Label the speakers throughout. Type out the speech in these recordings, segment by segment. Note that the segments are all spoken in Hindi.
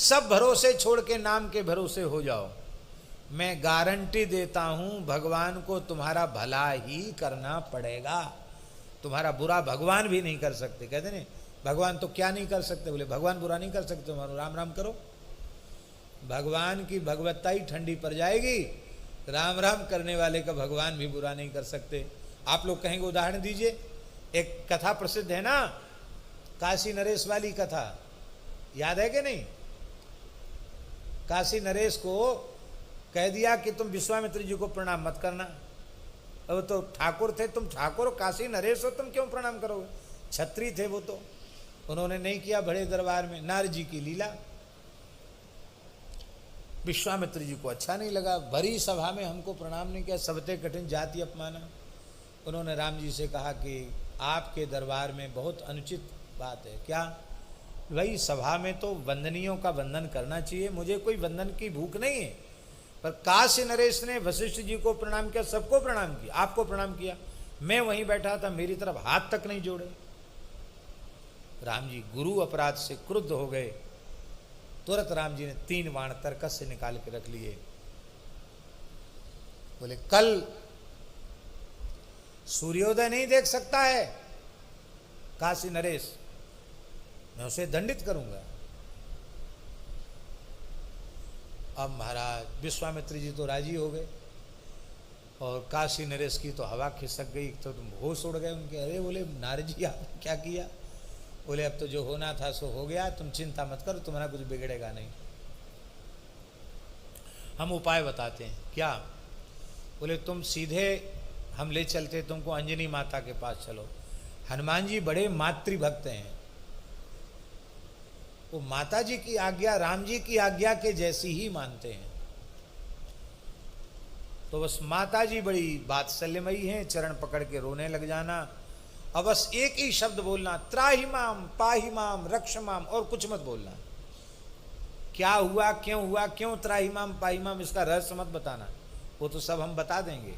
Speaker 1: सब भरोसे छोड़ के नाम के भरोसे हो जाओ। मैं गारंटी देता हूं भगवान को तुम्हारा भला ही करना पड़ेगा, तुम्हारा बुरा भगवान भी नहीं कर सकते। कहते नहीं भगवान तो क्या नहीं कर सकते, बोले भगवान बुरा नहीं कर सकते, तुम्हारा राम राम करो। भगवान की भगवत्ता ही ठंडी पड़ जाएगी, राम राम करने वाले का भगवान भी बुरा नहीं कर सकते। आप लोग कहेंगे उदाहरण दीजिए, एक कथा प्रसिद्ध है ना, काशी नरेश वाली कथा, याद है कि नहीं? काशी नरेश को कह दिया कि तुम विश्वामित्र जी को प्रणाम मत करना। अब तो ठाकुर थे, तुम ठाकुर हो, काशी नरेश हो, तुम क्यों प्रणाम करोगे? छत्री थे वो तो, उन्होंने नहीं किया बड़े दरबार में। नारद जी की लीला, विश्वामित्र जी को अच्छा नहीं लगा, भरी सभा में हमको प्रणाम नहीं किया, सबते कठिन जाति अपमाना। उन्होंने राम जी से कहा कि आपके दरबार में बहुत अनुचित बात है। क्या? भाई सभा में तो वंदनियों का वंदन करना चाहिए, मुझे कोई वंदन की भूख नहीं है। पर काशी नरेश ने वशिष्ठ जी को प्रणाम किया, सबको प्रणाम किया, आपको प्रणाम किया, मैं वहीं बैठा था, मेरी तरफ हाथ तक नहीं जोड़े। राम जी गुरु अपराध से क्रुद्ध हो गए, तुरंत राम जी ने 3 बाण तरकस से निकाल के रख लिए। बोले कल सूर्योदय नहीं देख सकता है काशी नरेश, मैं उसे दंडित करूंगा। अब महाराज विश्वामित्र जी तो राजी हो गए और काशी नरेश की तो हवा खिसक गई, तो तुम होश उड़ गए उनके। अरे बोले नारद जी आपने क्या किया? बोले अब तो जो होना था सो हो गया, तुम चिंता मत करो, तुम्हारा कुछ बिगड़ेगा नहीं। हम उपाय बताते हैं। क्या? बोले तुम सीधे हम ले चलते तुमको अंजनी माता के पास, चलो। हनुमान जी बड़े मातृभक्त हैं, वो माता जी की आज्ञा राम जी की आज्ञा के जैसी ही मानते हैं। तो बस माता जी बड़ी वात्सल्यमयी हैं, चरण पकड़ के रोने लग जाना, अब बस एक ही शब्द बोलना, त्राहि माम पाहि माम रक्ष माम, और कुछ मत बोलना। क्या हुआ, क्यों त्राहि माम पाहि माम, इसका रहस्य मत बताना, वो तो सब हम बता देंगे,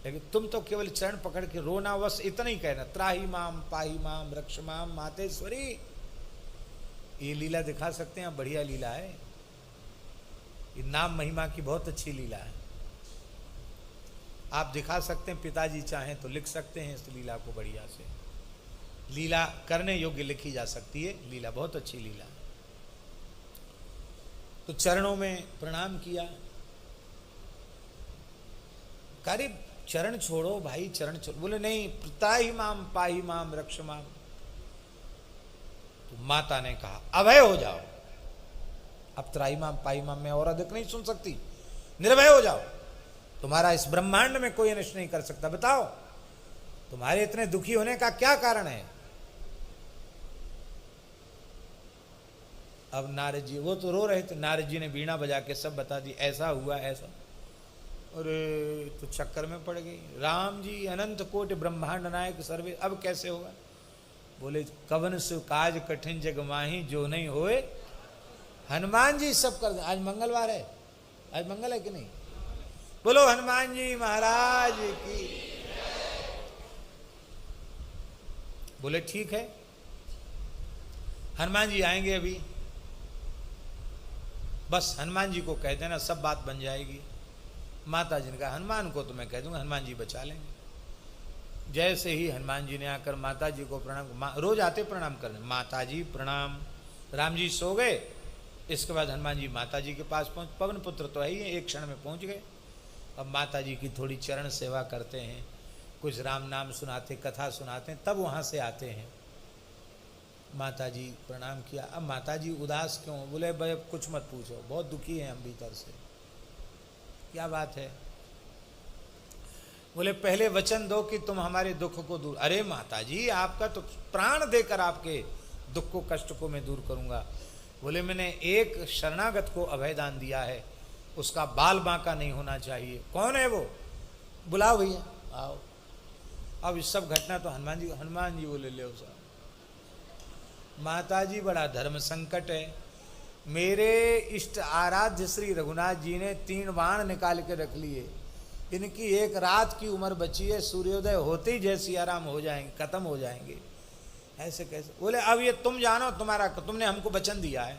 Speaker 1: लेकिन तुम तो केवल चरण पकड़ के रोना, बस इतना ही कहना, त्राहि माम पाहि माम रक्ष माम मातेश्वरी। ये लीला दिखा सकते हैं, बढ़िया लीला है, ये नाम महिमा की बहुत अच्छी लीला है। आप दिखा सकते हैं, पिताजी चाहें तो लिख सकते हैं इस लीला को, बढ़िया से लीला करने योग्य लिखी जा सकती है, लीला बहुत अच्छी लीला है। तो चरणों में प्रणाम किया, करीब चरण छोड़ो भाई, चरण छोड़ो। बोले नहीं, त्राहि माम पाहि माम रक्ष माम। तो माता ने कहा अभय हो जाओ, अब त्राहि माम पाहि माम में और अधिक नहीं सुन सकती, निर्भय हो जाओ, तुम्हारा इस ब्रह्मांड में कोई अनिष्ट नहीं कर सकता। बताओ तुम्हारे इतने दुखी होने का क्या कारण है? अब नारद जी, वो तो रो रहे थे, नारद जी ने वीणा बजा के सब बता दी, ऐसा हुआ ऐसा। अरे तो चक्कर में पड़ गई। राम जी अनंत कोटि ब्रह्मांड नायक सर्वे, अब कैसे होगा? बोले कवन सु काज कठिन जग माही, जो नहीं होए हनुमान जी सब कर दे। आज मंगलवार है, आज मंगल है कि नहीं? बोलो हनुमान जी महाराज की। बोले ठीक है, हनुमान जी आएंगे अभी, बस हनुमान जी को कह देना, सब बात बन जाएगी। माता जी ने कहा हनुमान को तो मैं कह दूंगा, हनुमान जी बचा लेंगे। जैसे ही हनुमान जी ने आकर माता जी को प्रणाम, रोज आते प्रणाम करने, माता जी प्रणाम। राम जी सो गए, इसके बाद हनुमान जी माता जी के पास पहुंच, पवन पुत्र तो है ही, एक क्षण में पहुंच गए। अब माता जी की थोड़ी चरण सेवा करते हैं, कुछ राम नाम सुनाते, कथा सुनाते हैं, तब वहाँ से आते हैं। माता जी प्रणाम किया। अब माता जी उदास क्यों? बोले भाई कुछ मत पूछो, बहुत दुखी हैं हम भीतर से। क्या बात है? बोले पहले वचन दो कि तुम हमारे दुख को दूर। अरे माता जी आपका तो प्राण देकर आपके दुख को कष्ट को मैं दूर करूंगा। बोले मैंने एक शरणागत को अभयदान दिया है, उसका बाल बांका नहीं होना चाहिए। कौन है वो? बुलाओ भैया आओ। अब इस सब घटना तो हनुमान जी बोले ले साहब, माता जी बड़ा धर्म संकट है, मेरे इष्ट आराध्य श्री रघुनाथ जी ने 3 बाण निकाल के रख लिए, इनकी एक रात की उम्र बची है, सूर्योदय होते ही जैसी आराम हो जाएंगे, खत्म हो जाएंगे, ऐसे कैसे? बोले अब ये तुम जानो, तुमने हमको वचन दिया है,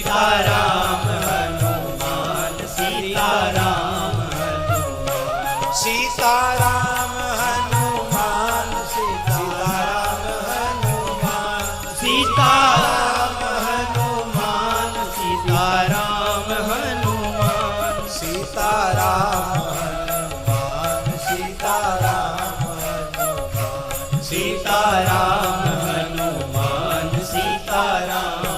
Speaker 2: सीताराम हनुमान सीताराम हनुमान
Speaker 1: सीताराम हनुमान सीताराम हनुमान
Speaker 2: सीताराम हनुमान सीताराम हनुमान
Speaker 1: सीताराम हनुमान सीताराम हनुमान
Speaker 2: सीताराम हनुमान सीताराम।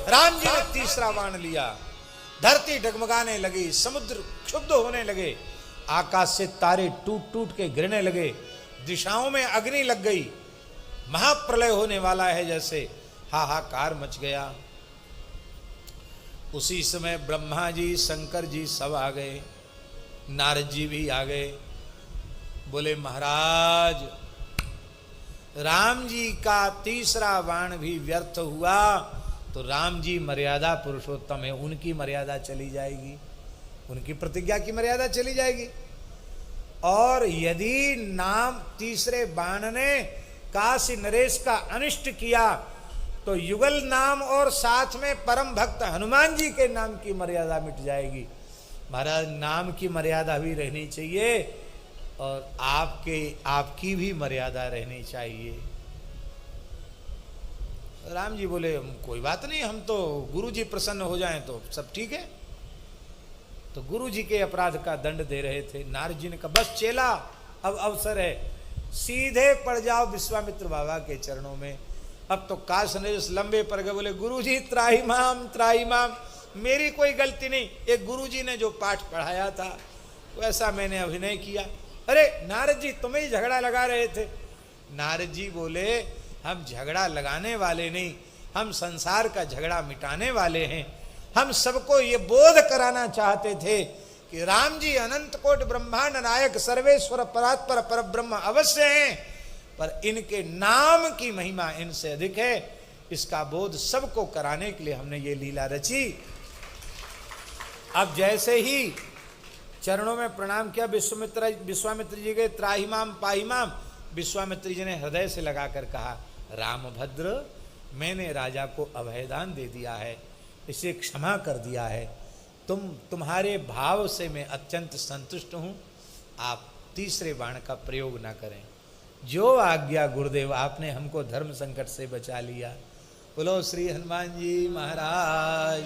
Speaker 1: राम जी ने तीसरा बाण लिया, धरती डगमगाने लगी, समुद्र क्षुब्ध होने लगे, आकाश से तारे टूट टूट के गिरने लगे, दिशाओं में अग्नि लग गई, महाप्रलय होने वाला है जैसे, हाहाकार मच गया। उसी समय ब्रह्मा जी शंकर जी सब आ गए, नारद जी भी आ गए। बोले महाराज राम जी का तीसरा बाण भी व्यर्थ हुआ तो राम जी मर्यादा पुरुषोत्तम है, उनकी मर्यादा चली जाएगी, उनकी प्रतिज्ञा की मर्यादा चली जाएगी। और यदि नाम तीसरे बाण ने काशी नरेश का अनिष्ट किया तो युगल नाम और साथ में परम भक्त हनुमान जी के नाम की मर्यादा मिट जाएगी। महाराज नाम की मर्यादा भी रहनी चाहिए और आपकी भी मर्यादा रहनी चाहिए। राम जी बोले कोई बात नहीं, हम तो गुरु जी प्रसन्न हो जाएं तो सब ठीक है। तो गुरु जी के अपराध का दंड दे रहे थे। नारद जी ने कहा बस चेला अब अवसर है, सीधे पड़ जाओ विश्वामित्र बाबा के चरणों में। अब तो काश नरेश लंबे पड़ गए, बोले गुरु जी त्राही माम, मेरी कोई गलती नहीं, एक गुरु जी ने जो पाठ पढ़ाया था वैसा मैंने अभिनय किया। अरे नारद जी तुम्हें ही झगड़ा लगा रहे थे। नारद जी बोले हम झगड़ा लगाने वाले नहीं, हम संसार का झगड़ा मिटाने वाले हैं। हम सबको ये बोध कराना चाहते थे कि राम जी अनंत कोटि ब्रह्मांड नायक सर्वेश्वर परात्पर परब्रह्म अवश्य हैं, पर इनके नाम की महिमा इनसे अधिक है। इसका बोध सबको कराने के लिए हमने ये लीला रची। अब जैसे ही चरणों में प्रणाम किया विश्वामित्र जी के त्राहिमाम पाहिमाम, विश्वामित्र जी ने हृदय से लगाकर कहा रामभद्र मैंने राजा को अभयदान दे दिया है, इसे क्षमा कर दिया है, तुम्हारे भाव से मैं अत्यंत संतुष्ट हूँ, आप तीसरे बाण का प्रयोग ना करें। जो आज्ञा गुरुदेव, आपने हमको धर्म संकट से बचा लिया। बोलो श्री हनुमान जी महाराज।